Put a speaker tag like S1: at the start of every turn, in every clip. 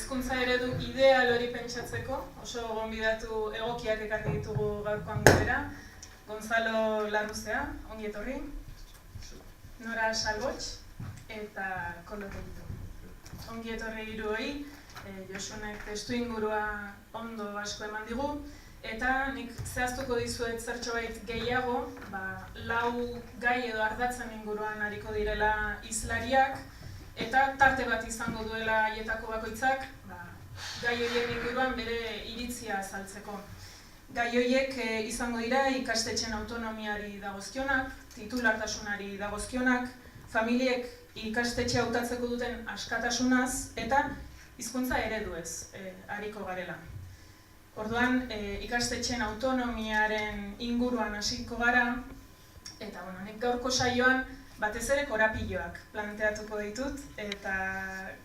S1: Hezkuntza eredu ideal hori pentsatzeko, oso gonbidatu egokiak ekarri ditugu gaurkoan gurera. Gonzalo Larruzea, ongi etorri. Nora Salbotx eta Koldo Tellito. Ongi etorri hiruoi, Josunek testu ingurua ondo asko eman digu. Eta nik zehaztuko dizuet zertxobait gehiago, 4 gai edo ardatzen inguruan ariko direla hizlariak, eta tarte bat izango duela haietako bakoitzak, gai horien inguruan bere iritzia azaltzeko. Gai horiek izango dira ikastetxen autonomiari dagozkionak, titulartasunari dagozkionak, familiek ikastetxe hautatzeko duten askatasunaz eta hizkuntza ereduez ariko garela. Orduan, ikastetxen autonomiaren inguruan hasiko gara, eta nik gaurko saioan batez ere korapilloak planteatuko ditut, eta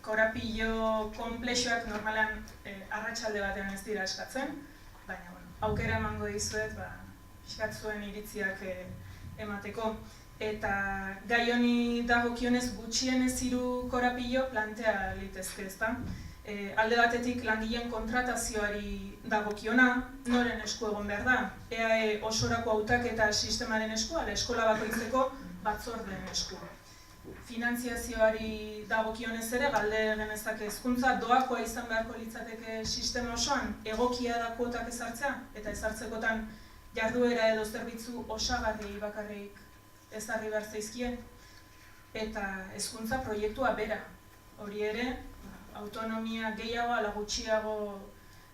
S1: korapillo konplexuak normalean arratsalde batean ez dira eskatzen, baina aukera emango dizuet eskatzuen iritziak emateko. Eta gai honi dagokionez gutxienez 3 korapillo plantea litezke, ezta? Alde batetik langileen kontratazioari dagokiona, noren esku egon behar da, EAE osorako hautaketa sistemaren esku, ala eskola bakoitzeko batzordeen esku. Finantziazioari dagokionez ere, galde genezake hezkuntza doakoa izan beharko litzateke sistema osoan, egokia da kuotak ezartzea, eta ezartzekotan jarduera edo zerbitzu osagarri bakarrik ezarri behar zaizkie, eta hezkuntza proiektua bera, hori ere, autonomia gehiago ala gutxiago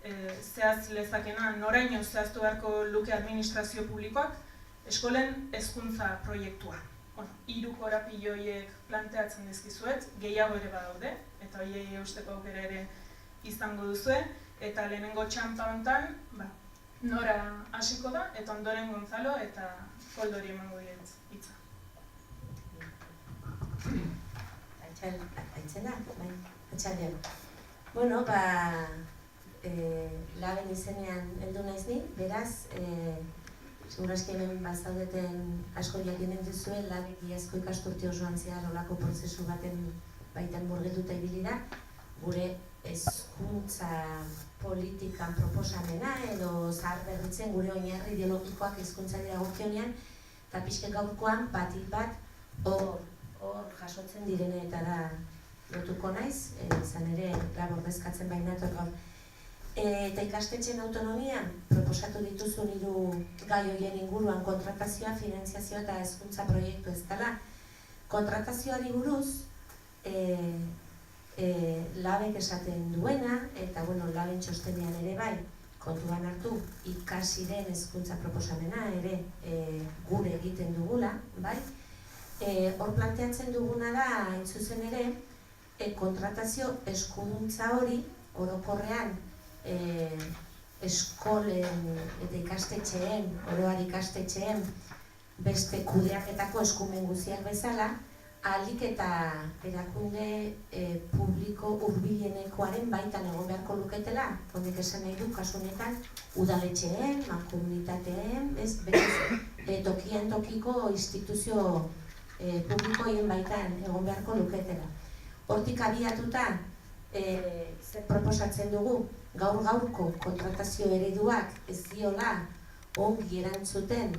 S1: zehaz lezakena, noraino zehaztu beharko luke administrazio publikoak, eskolen hezkuntza proiektua. 3 korapillo horiek planteatzen dizkizuet, gehiago ere badaude, eta horiei eusteko aukera ere izango duzue, eta lehenengo txanpa hontan, Nora hasiko da, eta ondoren Gonzalo eta Koldori emango diet hitza.
S2: Aitzena, bai. Atxaldean. Bueno, laben izenean heldu naiz ni, beraz, segurazki hemen bazaudeten asko jakinen duzuen, labek iazko ikasturte osoan zehar olako prozesu baten baitan murgilduta ibili da, gure hezkuntza politikan proposamena edo zahar berritzen gure oinarri ideologikoak hezkuntzari dagokionean, eta pixka gaurkoan batik bat hor jasotzen direnetara lotuko naiz, izan ere ordezkatzen bainator gaur. Eta ikastetxen autonomian proposatu dituzun 3 gai horien inguruan kontratazioa, finantziazioa eta hezkuntza proiektu ez dela. Kontratazioari buruz, labek esaten duena, eta laben txostenean ere bai, kontuan hartu ikasiren hezkuntza proposamena ere gure egiten dugula, bai? Hor planteatzen duguna da, hain zuzen ere, kontratazio eskuduntza hori orokorrean eskolen eta ikastetxeen, oroar ikastetxeen beste kudeaketako eskumen guztiak bezala, ahalik eta erakunde publiko hurbilenekoaren baitan egon beharko luketela, honek esan nahi du kasu honetan udaletxeen, mankomunitateen, tokian tokiko instituzio publikoien baitan egon beharko luketela. Hortik abiatuta proposatzen dugu gaur-gaurko kontratazio ereduak ez diola ongi erantzuten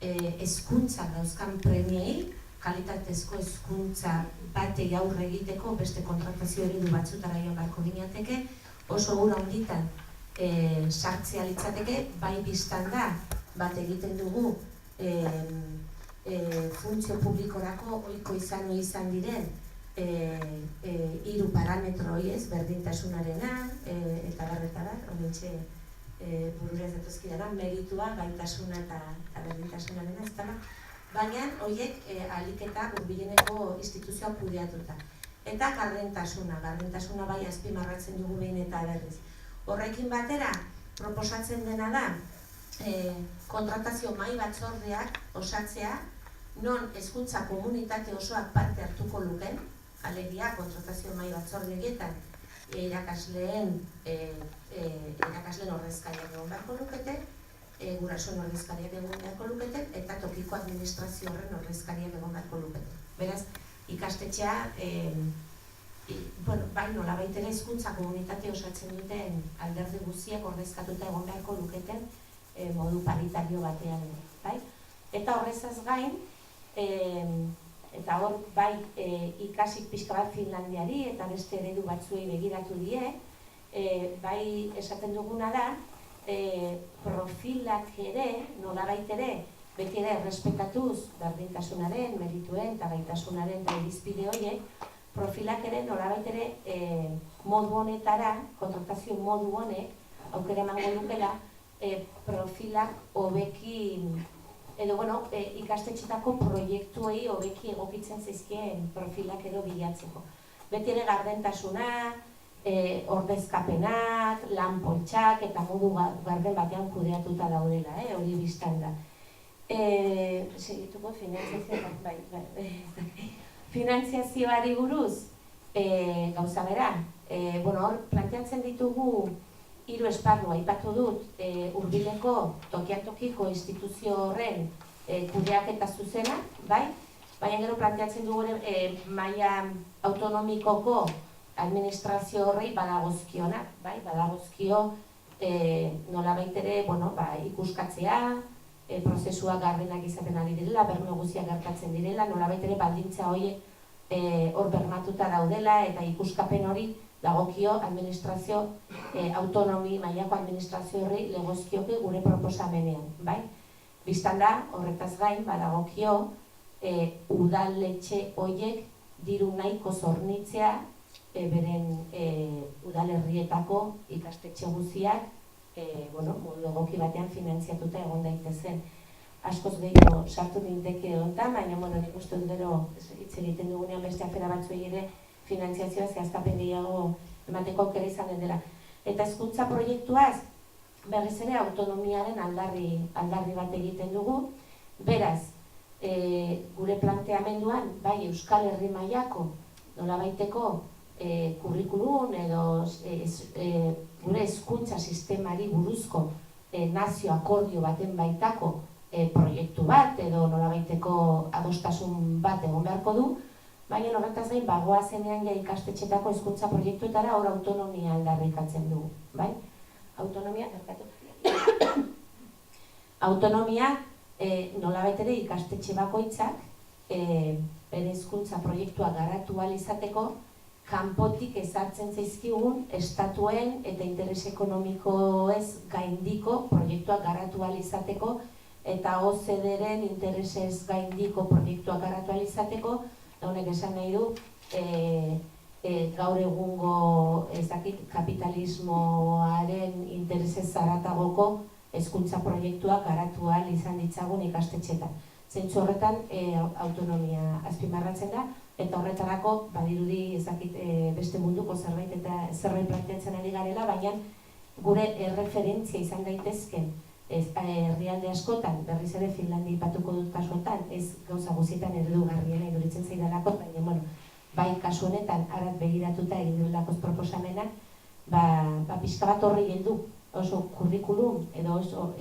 S2: hezkuntza dauzkan premiei, kalitatezko hezkuntza batei aurre egiteko beste kontratazio eredu batzutara joan beharko ginateke, oso gura honditan sartzea litzateke, bai biztan da bat egiten dugu funtzio publikorako ohiko izan diren 3 parametro horiez, berdintasunarena, eta bar, honetxe burura ez datuzkidara, meritua, gaitasuna eta berdintasunarena, ez dara. Baina horiek ahalik eta hurbileneko instituzioak kudeatuta. Eta gardentasuna bai azpimarratzen dugu behin eta berriz. Horrekin batera, proposatzen dena da, kontratazio mahai batzordeak osatzea, non hezkuntza komunitate osoak parte hartuko luken, alegia kontratazio mahai batzorde egietan irakasleen ordezkariak egon beharko lukete, gurasoen ordezkariak egon beharko lukete, eta tokiko administrazio horren ordezkariak egon beharko lukete. Beraz, ikastetxea bai nolabait ere hezkuntza komunitate osatzen duten alderdi guztiak ordezkatuta egon beharko luketen modu paritario batean, bai? Eta horrezaz gain, eta hor bai ikasik pixka bat Finlandiari eta beste eredu batzuei begiratu die, bai esaten duguna da, profilak ere, nolabait ere, beti ere errespetatuz berdintasunaren, merituen eta gaitasunaren eta irizpide horiek, profilak ere nolabait ere modu honetara, kontratazio modu honek, aukera emango dukela, profilak hobeki, edo ikastetxetako proiektuei hobeki egokitzen zaizkien profilak edo bilatzeko. Beti ere gardentasuna, ordezkapenak, lan poltsak eta modu garden batean kudeatuta daudela, hori biztan da. Segituko finanziazioari buruz, gauza bera, hor planteatzen ditugu 3 esparru, aipatu dut, hurbileko tokian-tokiko instituzio horren kudeaketa zuzena, bai? Baina gero planteatzen dugu maila autonomikoko administrazio horrei badagozkionak, bai? Badagozkio nolabait ere, ikuskatzea, prozesua gardenak izaten ari direla, berme guztiak gertatzen direla, nolabait ere baldintza horiek hor bermatuta daudela eta ikuskapen hori dagokio administrazio autonomi mailako administrazio horri legozkioke gure proposamenean, bai? Bistan da, horretaz gain, badagokio udaletxe horiek diru nahiko zornitzea beren udalerrietako ikastetxe guztiak modu egoki batean finantziatuta egon daitezen. Askoz gehiago sartu ninteke honetan, baina nik uste dut gero hitz egiten dugunean beste afera batzuei ere finantziazioa zehaztapen gehiago emateko aukera izanen dela. Eta hezkuntza proiektuaz berriz ere autonomiaren aldarri bat egiten dugu. Beraz, gure planteamenduan, bai Euskal Herri mailako nolabaiteko kurrikulun edo gure hezkuntza sistemari buruzko nazio akordio baten baitako proiektu bat edo nolabaiteko adostasun bat egon beharko du, baina horretaz gain bagoazenean ja ikastetxetako hezkuntza proiektuetara hor autonomia aldarrikatzen dugu, bai? Autonomia nolabait ere ikastetxe bakoitzak bere hezkuntza proiektua garatu ahal izateko kanpotik ezartzen zaizkigun estatuen eta interes ekonomikoez gaindiko proiektuak garatu ahal izateko eta OCDE-ren interesez gaindiko proiektuak garatu ahal izateko, honek esan nahi du gaur egungo kapitalismoaren interesez zaratagoko hezkuntza proiektuak garatu ahal izan ditzagun ikastetxetan. Zentzu horretan autonomia azpimarratzen da, eta horretarako badirudi beste munduko zerbait eta zerbait planteatzen ari garela, baina gure erreferentzia izan daitezken herrialde askotan, berriz ere Finlandia aipatuko dut kasuetan, ez gauza guztietan eredugarriena iduritzen zaidalako, baina bai kasu honetan harat begiratuta egin duelakoz proposamenak, pixka bat horri heldu, oso kurrikulum edo oso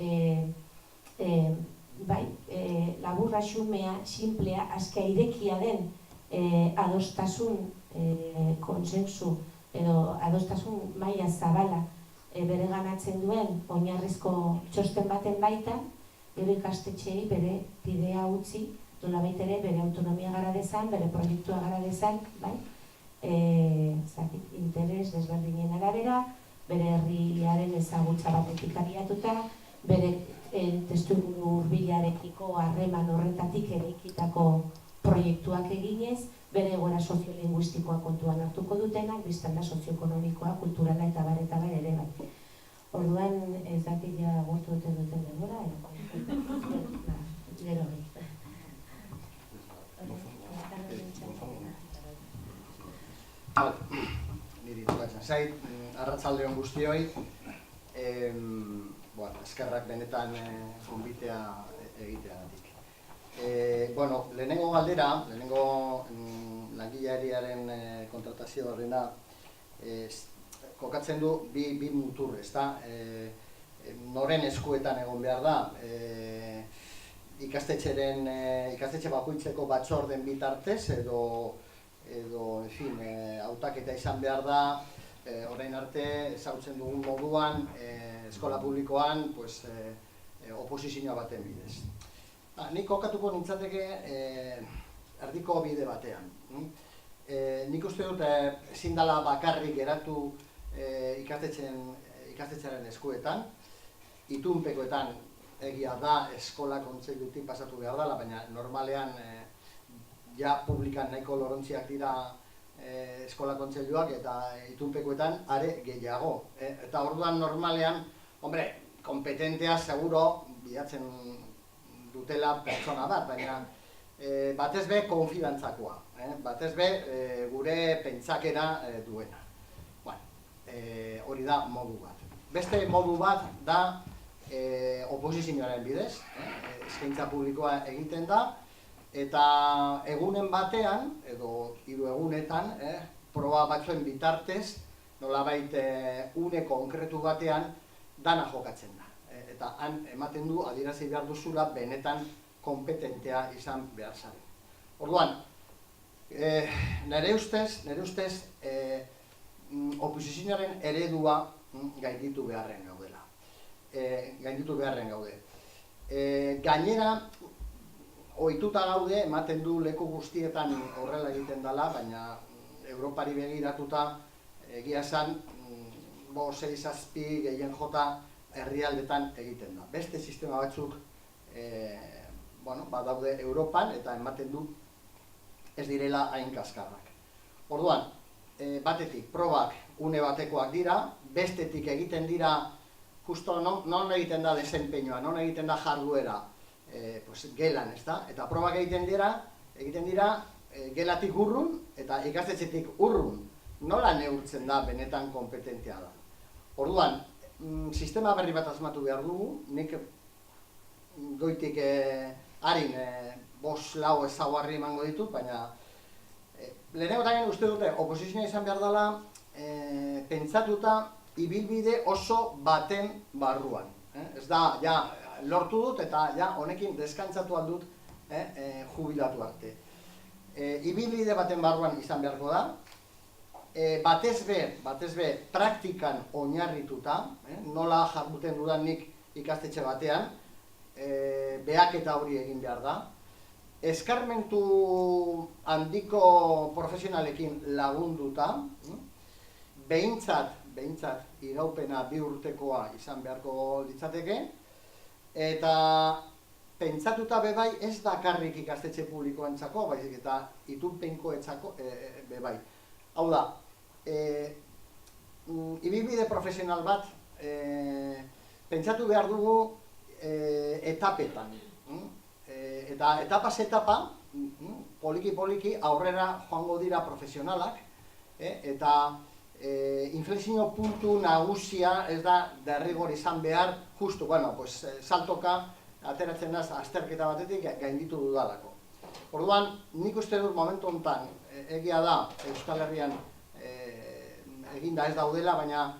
S2: laburra xumea, simplea, azka irekia den adostasun konsensu edo adostasun maila zabala bere ganatzen duen oinarrizko txosten baten baitan, gero ikastetxeei bere bidea utzi, nolabait ere bere autonomia gara dezan, bere proiektua gara dezan, interes desberdinen arabera, bere herriaren ezagutza batetik abiatuta, bere testuinguru hurbilarekiko harreman horretatik eraikitako proiektuak eginez, bere egoera soziolinguistikoa kontuan hartuko dutenak, biztanda sozioekonomikoa, kulturala eta bar ere bai. Orduan ez dakit ja agurtu duten denbora, gero
S3: niri tokatzen zait, arratsalde on guztioi, eskerrak benetan gonbitea egiteagatik. Lehenengo galdera, lehenengo langileariaren kontratazio horrena kokatzen du bi mutur, ezta? Noren eskuetan egon behar da, ikastetxe bakoitzeko batzorden bitartez edo edo, en fin, hautaketa izan behar da, orain arte ezagutzen dugun moduan, eskola publikoan, pues, oposizioa baten bidez. Nik kokatuko nintzateke erdiko bide batean. Nik uste dut ezin dela bakarrik geratu ikastetxearen eskuetan, itunpekoetan egia da eskola kontseilutik pasatu behar dela, baina normalean ja publikan nahiko lorontziak dira eskola kontseiluak eta itunpekoetan are gehiago. Eta orduan normalean, hombre, kompetentea seguro bilatzen dutela pertsona bat, baina batez be konfidantzakoa, batez be gure pentsakera duena. Hori da modu bat. Beste modu bat da oposizioaren bidez, eskaintza publikoa egiten da, eta egunen batean, edo 3 egunetan, proba batzuen bitartez, nolabait une konkretu batean, dana jokatzen da. Eta han ematen du, adierazi behar duzula, benetan kompetentea izan behar zaren. Orduan, nire ustez, oposizioaren eredua gainditu beharren gaudela. Gainera, ohituta gaude, ematen du leku guztietan horrela egiten dela, baina Europari begiratuta egia esan 6-7 gehien jota herrialdetan egiten da. Beste sistema batzuk badaude Europan eta ematen du ez direla hain kaskarrak. Orduan, batetik probak une batekoak dira, bestetik egiten dira, justo non egiten da desempeñoa, non egiten da jarduera, gelan, ezta? Eta probak egiten dira gelatik urrun eta ikastetxetik urrun. Nola neurtzen da benetan kompetentea da? Orduan, sistema berri bat asmatu behar dugu, nik goitik harin 5-4 ezaugarri emango ditut, baina lehenengo eta uste dute oposizioa izan behar dela pentsatuta ibilbide oso baten barruan. Ez da, ja, lortu dut eta ja, honekin deskantzatu aldut jubilatu arte. Ibilbide baten barruan izan beharko da, batez be praktikan oinarrituta, nola jarduten dudan nik ikastetxe batean, behaketa hori egin behar da. Eskarmentu handiko profesionalekin lagunduta, behintzat iraupena 2 urtekoa izan beharko litzateke, eta pentsatuta bebai ez dakarrik ikastetxe publikoentzako, baizik eta itunpenkoentzako bebai. Hau da, ibilbide profesional bat pentsatu behar dugu etapetan. Eta etapaz etapa, poliki aurrera joango dira profesionalak, eta inflexio puntu nagusia ez da derrigor izan behar, justu, saltoka ateratzen da azterketa batetik gainditu dudalako. Orduan, nik uste dut momentu honetan, egia da Euskal Herrian eginda ez daudela, baina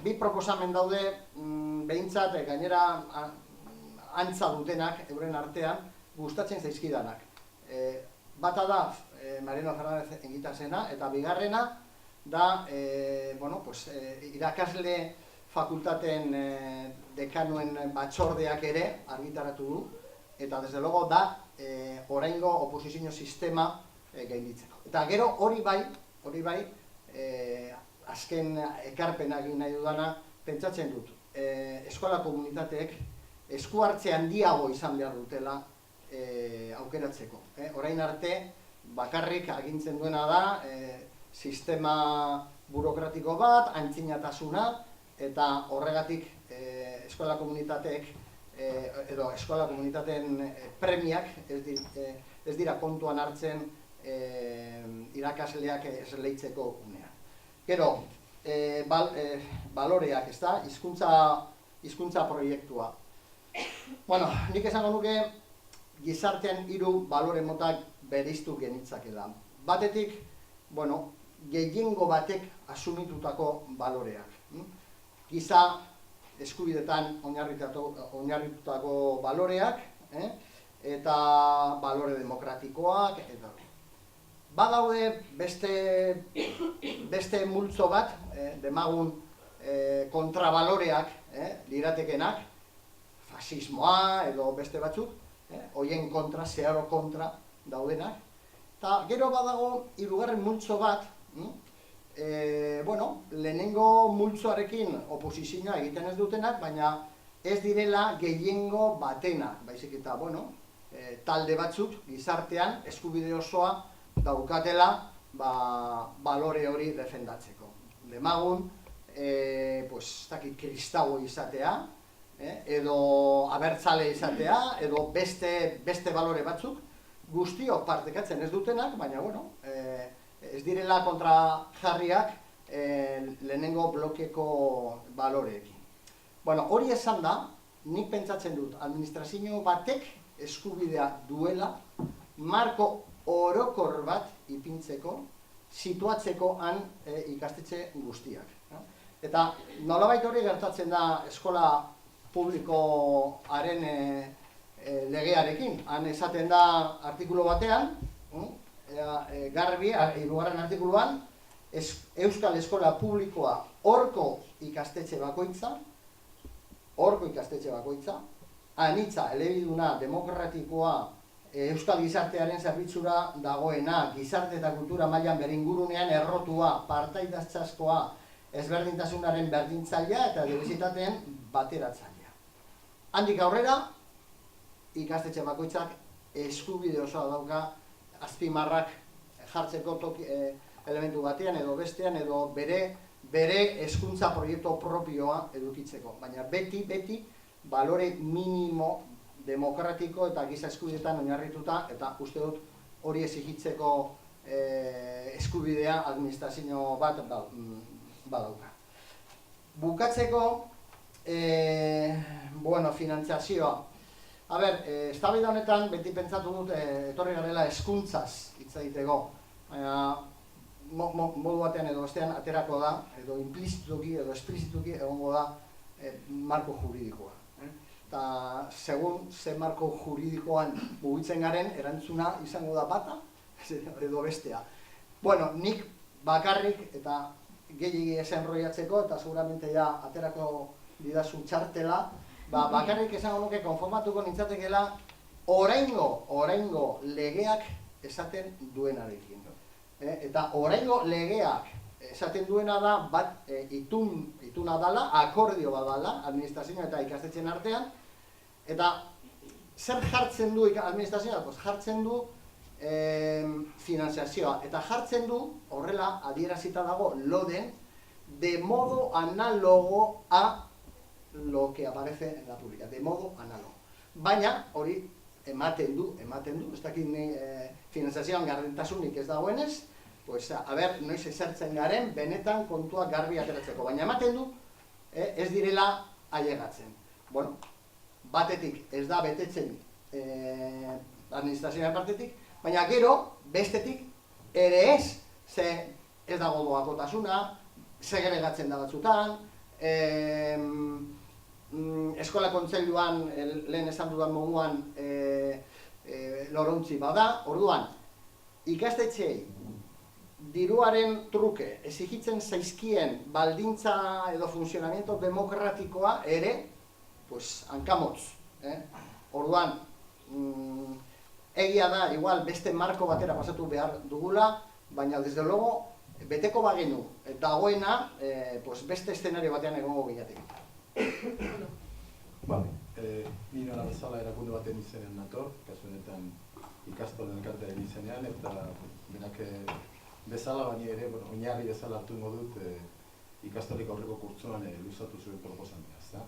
S3: bi proposamen daude behintzat gainera antza dutenak euren artean gustatzen zaizkidanak. Bata da Mariano Fernández Engitasena eta bigarrena da irakasle fakultateen dekanuen batzordeak ere argitaratu du eta desde luego da oraingo oposizio sistema gainditzeko. Eta gero hori bai azken ekarpena egin nahi dudana pentsatzen dut. Eskola komunitateek esku hartze handiago izan behar dutela aukeratzeko. Orain arte bakarrik agintzen duena da sistema burokratiko bat, antzinatasuna, eta horregatik eskola komunitateek edo eskola komunitateen premiak ez dira kontuan hartzen irakasleak esleitzeko unean. Gero, baloreak, ez da, hizkuntza proiektua. Nik esango nuke gizartean 3 balore motak bereiztu genitzakela. Batetik, gehiengo batek asumitutako baloreak. Giza eskubidetan oinarritutako baloreak, eta balore demokratikoak, eta badaude beste multzo bat, demagun kontrabaloreak liratekenak, fasismoa edo beste batzuk, hoien kontra, zeharo kontra daudenak. Eta gero badago hirugarren multzo bat, lehenengo multzoarekin oposizioa egiten ez dutenak, baina ez direla gehiengo batenak, baizik eta, talde batzuk gizartean eskubide osoa daukatela balore hori defendatzeko. Demagun, kristau izatea, edo abertzale izatea, edo beste balore batzuk, guztiok partekatzen ez dutenak, baina, ez direla kontrajarriak lehenengo blokeko baloreekin. Hori esan da, nik pentsatzen dut, administrazio batek eskubidea duela, marko orokor bat ipintzeko, situatzeko han ikastetxe guztiak. Eta nolabait hori gertatzen da eskola publikoaren legearekin. Han esaten da artikulu batean, garbi, hirugarren artikuluan, Euskal Eskola Publikoa horko ikastetxe bakoitza, anitza, elebiduna, demokratikoa, Euskal Gizartearen zerbitzura dagoena, gizarte eta kultura mailan bere ingurunean errotua, partaidaztzaskoa, ezberdintasunaren berdintzailea eta diversitateen bateratzailea. Handik aurrera, ikastetxe bakoitzak eskubide osoa dauka azpimarrak jartzeko elementu batean edo bestean edo bere hezkuntza proiektu propioa edukitzeko. Baina beti balore minimo demokratiko eta giza eskubideetan oinarrituta eta uste dut hori exigitzeko eskubidea administrazio bat badauka. Bukatzeko, finantzazioa. Eztabaida honetan beti pentsatu dut etorri garela hezkuntzaz hitz egiteko. Modu batean edo bestean aterako da, edo implizituki edo esplizituki egongo da marko juridikoa. Eta segun ze marko juridikoan mugitzen garen, erantzuna izango da bata edo bestea. Nik bakarrik eta gehiegi esenroiatzeko eta seguramente ja aterako didazu txartela, bakarrik esango nuke konformatuko nintzatekeela oraingo legeak esaten duenarekin. Eta oraingo legeak esaten duena da bat ituna dala, akordio bat dala, administrazioa eta ikastetxeen artean, eta zer jartzen du administrazioa? Jartzen du finanziazioa, eta jartzen du, horrela adierazita dago loden, de modo análogo a lo que aparece en la pública, de modo análogo. Baina, hori ematen du, ez dakit finanziazioan gardentasunik ez dagoenez, noiz esertzen garen, benetan kontuak garbi ateratzeko. Baina ematen du, ez direla ailegatzen. Batetik ez da betetzen administrazioaren partetik, baina gero, bestetik, ere ez dago doakotasuna, segregatzen da batzutan, eskola kontseiluan, lehen esan dudan moduan, lorontzi bada. Orduan, ikastetxeei diruaren truke exigitzen zaizkien baldintza edo funtzionamiento demokratikoa ere, hankamotz. Orduan, egia da, igual, beste marko batera pasatu behar dugula, baina, desde luego, beteko bagenu, dagoena, beste eszenario batean egongo gilatik.
S4: Ni nola bezala erakunde baten izenean nator, kasu honetan ikastolen elkartearen izenean, eta berak bezala, baina ere, oinarri bezala hartungo dut ikastolik aurreko kurtzuan luzatu zuen proposamena.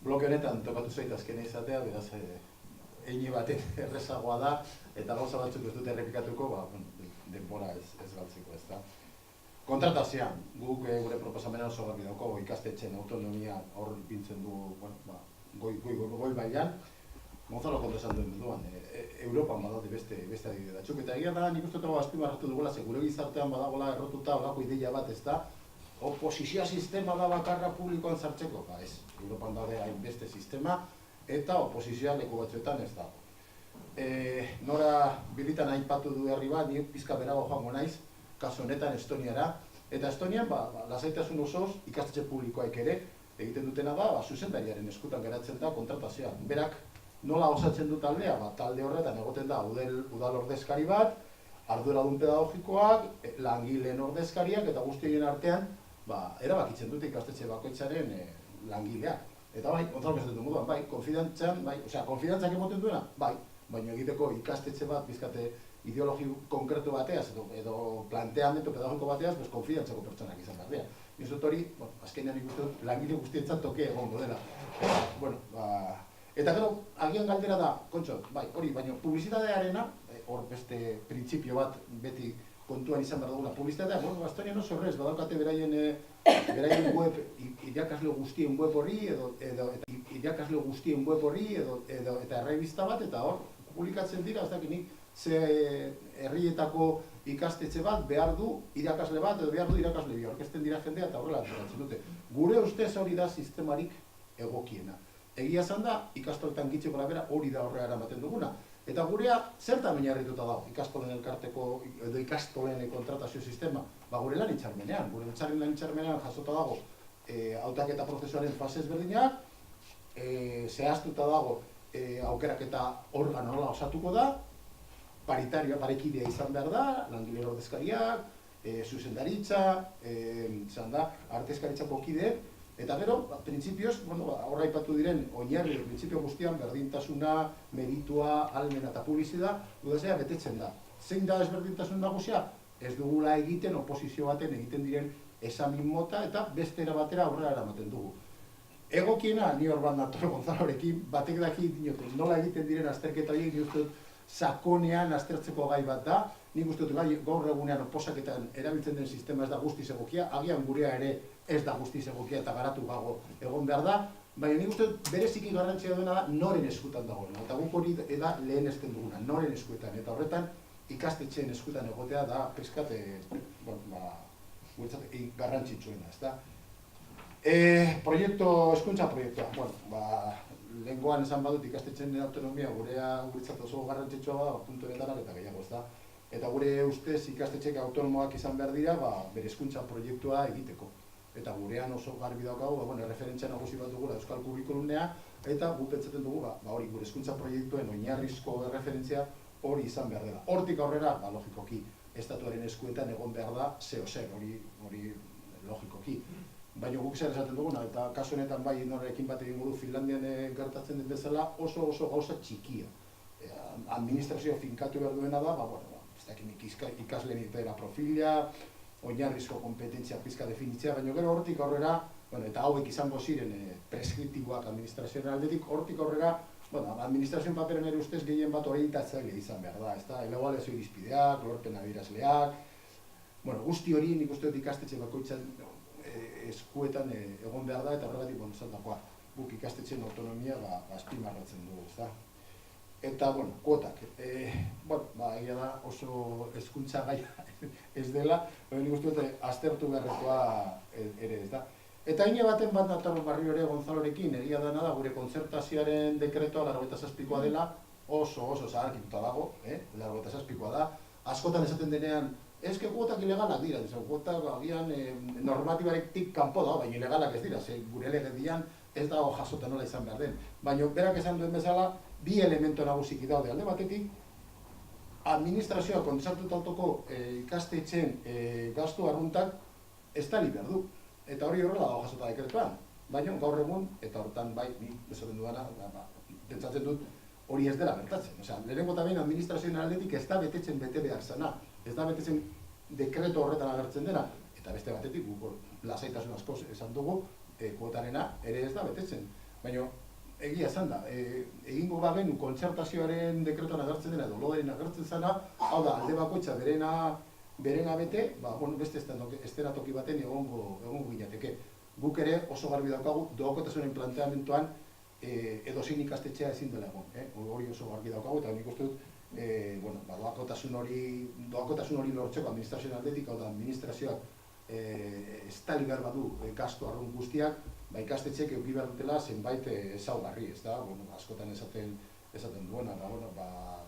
S4: Bloke honetan tokatu zait azkena izatea, beraz, eine baten errezagoa da, eta gauza batzuk ez dut errepikatuko, denbora ez galtzeko, ezta. Kontratazioan, guk gure proposamena oso garbi dauko, ikastetxeen autonomia hor pintzen du goi bailan. Gonzalo kontra esan duen duan, Europan badaude beste adibide batzuk, eta egia da nik uste dut azpimarratu dugula, gure gizartean badagoela errotuta olako ideia bat, ezta, oposizioa sistema da bakarra publikoan sartzeko, ez, Europan daude hainbeste sistema, eta oposizioa leku batzuetan ez dago. Nora bilitan aipatu du herri bat, ni pizka berago joango naiz, kasu honetan Estoniara, eta Estonian lasaitasun osoz ikastetxe publikoak ere egiten dutena da, zuzendariaren eskutan geratzen da kontratazioa. Berak nola osatzen du taldea? Talde horretan egoten da udal ordezkari bat, arduradun pedagogikoak, langileen ordezkariak eta guztien artean erabakitzen dute ikastetxe bakoitzaren langileak. Eta bai, Gonzalo esaten moduan, bai, konfidantzak emoten duena, bai, baina egiteko ikastetxe bat bizkate ideologi konkretu bateaz edo planteamendu pedagogiko bateaz, konfidantzako pertsonak izan behar dira. Nizut hori, azkenean ikusten dut, langile guztientzat toke egongo dela. Eta gero, agian galdera da, kontxo, bai, hori, baina publizitatearena, hor beste printzipio bat beti kontuan izan behar duguna. Publizitatea, Estonian oso horrez, badaukate beraien web, irakasle guztien web horri, eta errebista bat, eta hor, publikatzen dira, ez dakit nik, ze herrietako ikastetxe bat behar du irakasle bat edo behar du irakasle bi, orkesten dira jendea eta horrela antolatzen dute. Gure ustez hori da sistemarik egokiena. Egia esan da, ikastoletan gitxeko labera hori da horrela eramaten duguna. Eta gurea zertan oinarrituta dago ikastolen elkarteko edo ikastolen kontratazio sistema? Gure lan hitzarmenean. Gure lan hitzarmenean jasota dago hautaketa prozesuaren fase ezberdinak, zehaztuta dago aukeraketa organo nola osatuko da, paritarioa, parekidea izan behar da, langileen ordezkariak, zuzendaritza, artezkaritzako kide, eta gero, printzipioz, horra aipatu diren, oinarri, printzipio guztian, berdintasuna, meritua, ahalmena eta publizida, dudazea betetzen da. Zein da ezberdintasun nagusia? Ez dugula egiten, oposizio baten egiten diren esamin mota, eta beste era batera aurrera eramaten dugu. Egokiena, ni hor bat nator Gonzalorekin, batek daki nola egiten diren azterketa horiek, ni uste dut sakonean aztertzeko gai bat da, nik uste dut gaur egunean oposaketan erabiltzen den sistema ez da guztiz egokia, agian gurea ere ez da guztiz egokia eta garatu gago egon behar da, baina nik uste dut bereziki garrantzia duena da noren eskutan dagoena, eta guk hori da lehen esten duguna, noren eskuetan, eta horretan ikastetxeen eskutan egotea da peskat garrantzitsuena, ez da. Hezkuntza proiektua, lehengoan esan badut ikastetxeen autonomia guretzat oso garrantzitsua da, puntu betanak eta gehiago, ez da. Eta gure ustez ikastetxeek autonomoak izan behar dira, bere hezkuntza proiektua egiteko. Eta gurean oso garbi daukagu, referentzia nagusi bat dugula Euskal Kurrikulumea, eta gu pentsatzen dugu, hori gure hezkuntza proiektuen oinarrizko referentzia hori izan behar dela. Hortik aurrera, logikoki, estatuaren eskuetan egon behar da zeo zer, hori logikoki. Baina guk zer esaten duguna, eta kasu honetan bai norekin bat egin du Finlandian gertatzen den bezala oso gauza txikia. Administrazio finkatu behar duena da, ez dakit ikasleen irtera profilia, oinarrizko kompetentzia pizka definitzea, baina gero hortik aurrera, eta hauek izango ziren preskriptiboak administrazioaren aldetik, hortik aurrera, administrazioen paperen ere ustez gehien bat orientatzaile izan behar da, ez da, ebaluazio irizpideak, lorpen adierazleak, guzti hori nik uste dut ikastetxe bakoitzan eskuetan egon behar da, eta horregatik zaldakoa, guk ikastetxeen autonomia azpimarratzen dugu, ez da. Eta, kuotak. Egia da oso hezkuntza gaia ez dela, nik uste dut aztertu beharrekoa ere, ez da. Eta hine baten bat nator barrio ere Gonzalorekin, egia dena da, gure kontzertazioaren dekretoa 87koa dela, oso zaharkituta dago, 87koa da. Askotan esaten denean, ezke kuotak ilegalak dira, kuotak agian normatibaretik kanpo da, baina ilegalak ez dira, gure legedian ez dago jasota nola izan behar den. Baina berak esan duen bezala, bi elemento nagusiki daude alde batetik, administrazioa kontzertuta autoko ikastetxeen gastu arruntak ez da behar du. Eta hori horrela dago jasota dekretuan. Baina gaur egun, eta hortan bai, ni esaten dudana, pentsatzen dut hori ez dela gertatzen. Lehenengo eta behin administrazioen aldetik ez da betetzen bete behar zena. Ez da betetzen dekreto horretan agertzen dena. Eta beste batetik, lasaitasun asko esan dugu, kuotarena ere ez da betetzen. Baina egia esan da, egingo bagenu kontzertazioaren dekretuan agertzen dena edo loderen agertzen zena, hau da, alde bakoitza berena bete, beste estenatoki baten egongo ginateke. Guk ere oso garbi daukagu, doakotasunen planteamentuan edozein ikastetxea ezin dela egon. Hori oso garbi daukagu, eta nik uste dut, doakotasun hori lortzeko administrazioen aldetik, hau da, administrazioak estali behar badu gastu arrun guztiak, ikastetxeek eduki behar dutela zenbait ezaugarri, ez da? Askotan esaten esaten duena,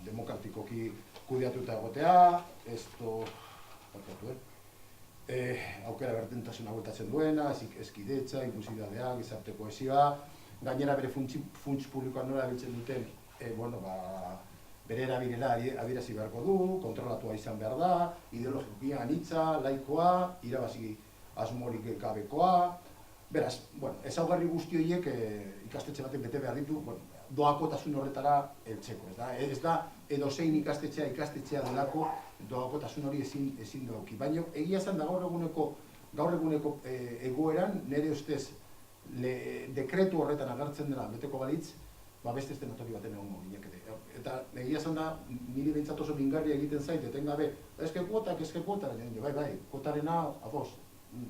S4: demokratikoki kudeatuta egotea, aukera berdintasuna bueltatzen duena, hezkidetza, inklusibitatea, gizarte kohesioa, gainera bere funts publikoan nola erabiltzen duten, bere erabilera adierazi beharko du, kontrolatua izan behar da, ideologia anitza, laikoa, irabazi asmorik gabekoa. Beraz, ezaugarri guzti horiek ikastetxe baten bete behar ditu, doakotasun horretara heltzeko. Ez da edozein ikastetxea delako doakotasun hori ezin dauki. Baina egia esan da gaur eguneko egoeran, nire ustez dekretu horretan agertzen dela beteko balitz, beste estenatoki baten egongo ginekete. Eta egia esan da, niri behintzat oso mingarria egiten zait, etengabe, eske kuota, kuotarena,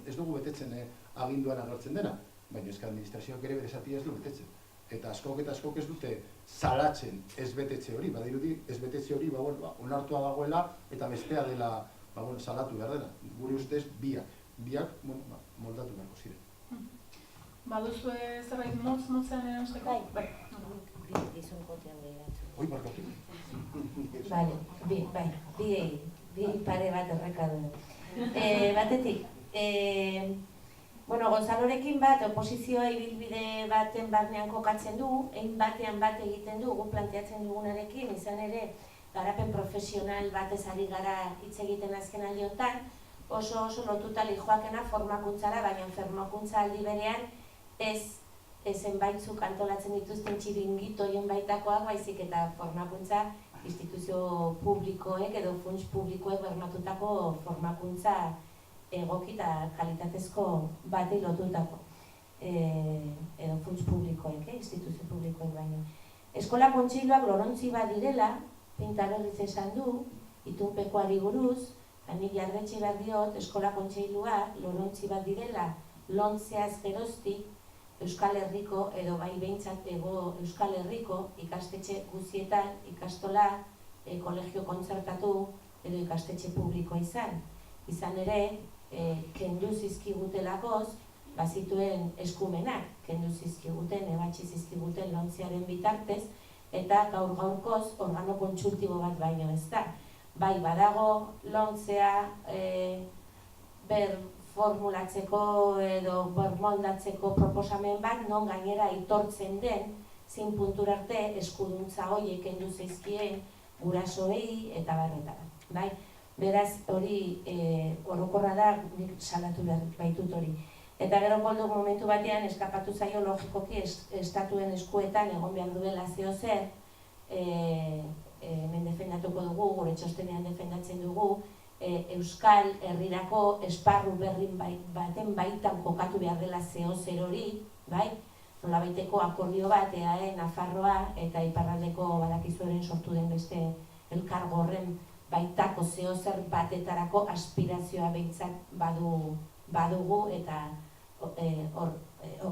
S4: ez dugu betetzen aginduan agertzen dena, baina eska administrazioak ere bere zatia ez du betetzen. Eta askok ez dute salatzen ez betetze hori, badirudi ez betetze hori onartua dagoela eta bestea dela salatu behar dena. Gure ustez biak moldatu beharko ziren.
S1: Baduzue zerbait motzean erantzeko?
S2: Bai. Gizon kotean behiratzen.
S4: Hoi barkatu.
S2: Bi pare bat errekadu. Batetik, Gonzalorekin bat, oposizioa ibilbide baten barnean kokatzen du, egin batean bat egiten du, gu planteatzen dugunarekin, izan ere, garapen profesional batez ari gara hitz egiten azken aldiotan, oso lotuta lijoakena formakuntzara, baina formakuntza aldi berean zenbaitzuk antolatzen dituzten txiringito horien baitakoak, baizik eta formakuntza instituzio publikoek edo funts publikoek bermatutako formakuntza egoki eta kalitatezko bati lotutako edo funts publikoek, instituzio publikoek baino. Eskola kontseiluak lorontzi bat direla, Pintaberriz esan du, itunpekoari buruz, nik jarretxe behar diot, eskola kontseiluak lorontzi bat direla, lontzeaz geroztik, Euskal Herriko edo bai behintzat Euskal Herriko ikastetxe guztietan, ikastola, kolegio kontzertatu edo ikastetxe publikoa izan ere, kendu zizkigutelakoz, bazituen eskumenak, kendu zizkiguten, ebatzi zizkiguten lontziaren bitartez, eta gaur-gaurkoz organo kontsultibo bat baino ez da. Bai, badago lontzea formulatzeko edo bermoldatzeko proposamen bat, non gainera aitortzen den, zin puntura arte eskuduntza horiek kendu zaizkien gurasoei eta barretara. Beraz, hori orokorra da, nik salatu behar baitut hori. Eta gero koldo momentu batean eskapatu zaio logikoki estatuen eskuetan egon behar duela zeozer, hemen defendatuko dugu, gure txostenean defendatzen dugu, Euskal Herrirako esparru berri baten baitan kokatu behar dela zeozer hori, nolabaiteko akordio bat, EAE, Nafarroa eta iparraldeko badakizuaren sortu den beste elkargo horren baitako zeozer batetarako aspirazioa behintzat badugu eta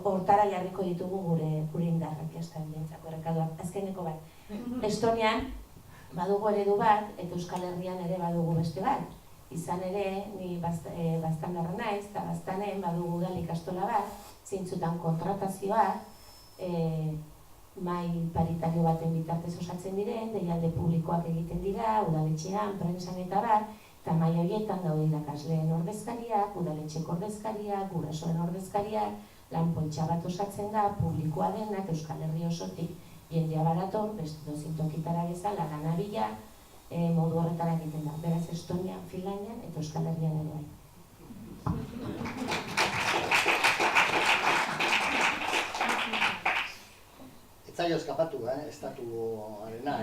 S2: hortara jarriko ditugu gure indarrak jastan behintzako errekaduak. Azkeneko bat, Estonian badugu eredu bat eta Euskal Herrian ere badugu beste bat. Izan ere, ni baztandarra naiz, eta baztanen badugu udal ikastola bat, zintzutan kontratazioa, mai paritario baten bitartez osatzen diren, deialde publikoak egiten dira, udaletxean, prensan eta bat, eta mai horietan daude irakasleen ordezkariak, udaletxeko ordezkariak, gurasoen ordezkariak, lan poltsa bat osatzen da, publikoa denak, Euskal Herri osotik, jendea barator, beste dozintokitara bezala, lanabila, modu horretara egiten da. Beraz, Estonia, Finlandian eta Euskal Herrian ere bai.
S3: Ez zaio eskapatu, estatuarena,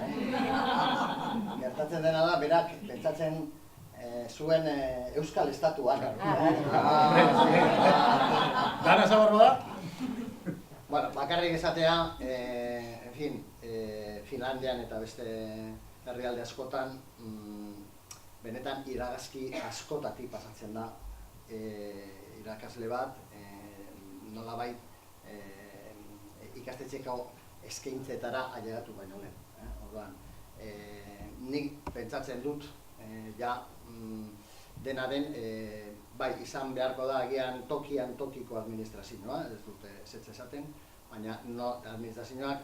S3: Gertatzen dena da, berak, pentsatzen zuen Euskal Estatuan.
S4: Dana zabarro da?
S3: Bueno, bakarrik esatea, Finlandian eta beste herrialde askotan, benetan iragazki askotatik pasatzen da irakasle bat, nolabait ikastetxeko eskaintzetara ailegatu baino lehen. Orduan, nik pentsatzen dut, dena den, bai, izan beharko da agian tokian tokiko administrazioa, ez dute ezetz esaten, baina administrazioak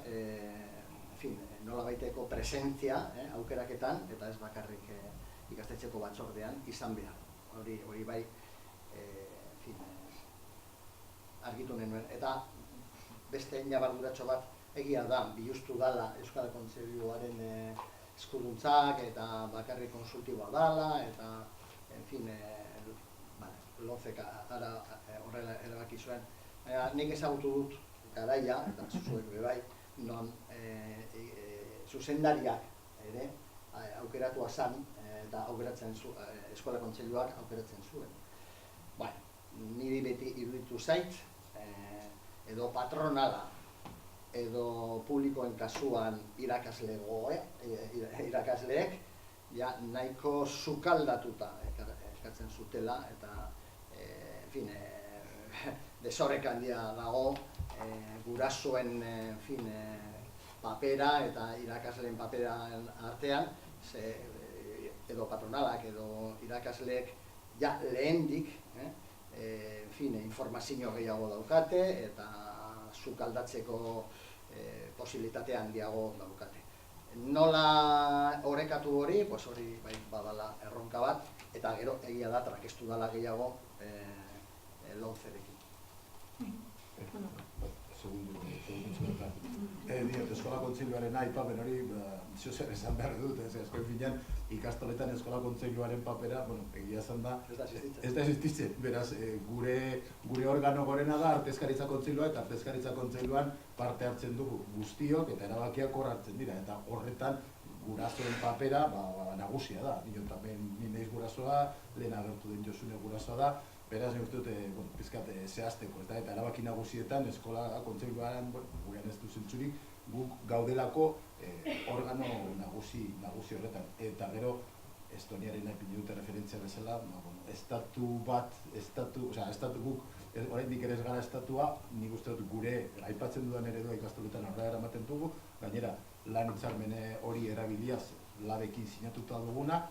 S3: nolabaiteko presentzia aukeraketan, eta ez bakarrik ikastetxeko batzordean izan behar. Hori bai, argitu nenuen. Eta beste ñabarduratxo bat egia da, biluztu dala Euskal Kontseiluaren eskuduntzak eta bakarrik konsultiboa dala, eta, LONCek horrela erabaki zuen. Nik ezagutu dut garaia, eta zuzuek bebai, non zuzendariak ere aukeratua zan, eta aukeratzen Eskola Kontseiluak aukeratzen zuen. Niri beti iruditu zait, edo patronala, edo publikoen kasuan irakasleek, nahiko sukaldatuta eskatzen zutela, eta desoreka handia dago gurasoen papera eta irakasleen papera artean, edo patronalak edo irakasleek lehendik informazio gehiago daukate eta sukaldatzeko posibilitatea handiago daukate. Nola orekatu hori, hori badala erronka bat, eta gero egia da trakestu dala gehiago LONCerekin.
S4: Eskola Kontseiluaren aipamen hori, zer esan behar dut, azken finean ikastoletan Eskola Kontseiluaren papera, egia esan da, ez da existitzen. Beraz, gure organo gorena da Artezkaritza Kontseilua, eta Artezkaritza Kontseiluan parte hartzen dugu guztiok eta erabakiak hor hartzen dira, eta horretan gurasoen papera nagusia da. Ni naiz gurasoa, lehen agertu den Josune gurasoa da, beraz, nik uste dut, pizkat zehazteko, eta erabaki nagusietan Eskola Kontseiluaren, gurean ez du zentzurik, guk gaudelako organo nagusi horretan. Eta gero, Estoniaren aipin dute referentzia bezala, estatu guk, oraindik ere ez gara estatua, nik uste dut gure aipatzen dudan eredua ikastoletan aurrera eramaten dugu, gainera lan hitzarmene hori erabiliaz labekin sinatuta duguna,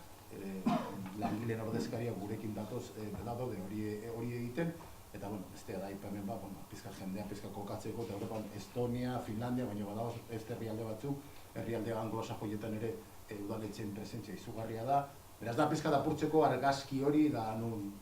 S4: langileen ordezkaria gurekin datoz daude hori egiten, eta beste da aipamen bat, pizka jendea pizka kokatzeko, eta Europan Estonia, Finlandia, baina badago beste herrialde batzuk, herrialde anglosajoietan ere udaletxeen presentzia izugarria da, beraz da pizka apurtzeko argazki hori da nun,